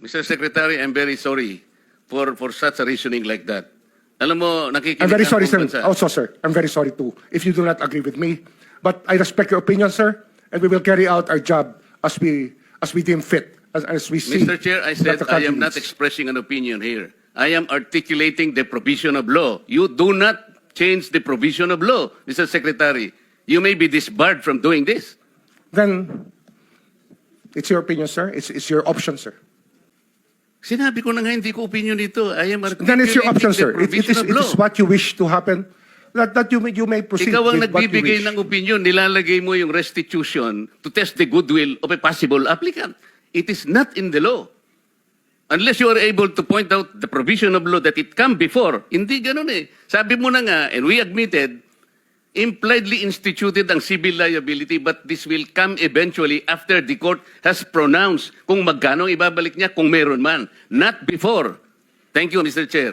Mr. Secretary, I'm very sorry for such a reasoning like that. Alam mo, nakikinig I'm very ang sorry, sir. buong bansa. Also, sir, I'm very sorry too if you do not agree with me. But I respect your opinion, sir, and we will carry out our job as we deem fit, as we see. Mr. Chair, I said that the I am country not needs. expressing an opinion here. I am articulating the provision of law. You do not change the provision of law, Mr. Secretary. You may be disbarred from doing this. Then, it's your opinion, sir. It's your option, sir. Sinabi ko na nga hindi ko opinion dito. I am articulating Then it's your option, the sir. It provision of is law. what you wish to happen. That you may proceed Ikaw ang with what you nagbibigay wish. ng opinion, nilalagay mo yung restitution to test the goodwill of a possible applicant. It is not in the law. Unless you are able to point out the provision of law that it come before. Hindi ganun eh. Sabi mo na nga, and we admitted, impliedly instituted ang civil liability, but this will come eventually after the court has pronounced kung magkano ibabalik niya kung meron man. Not before. Thank you, Mr. Chair.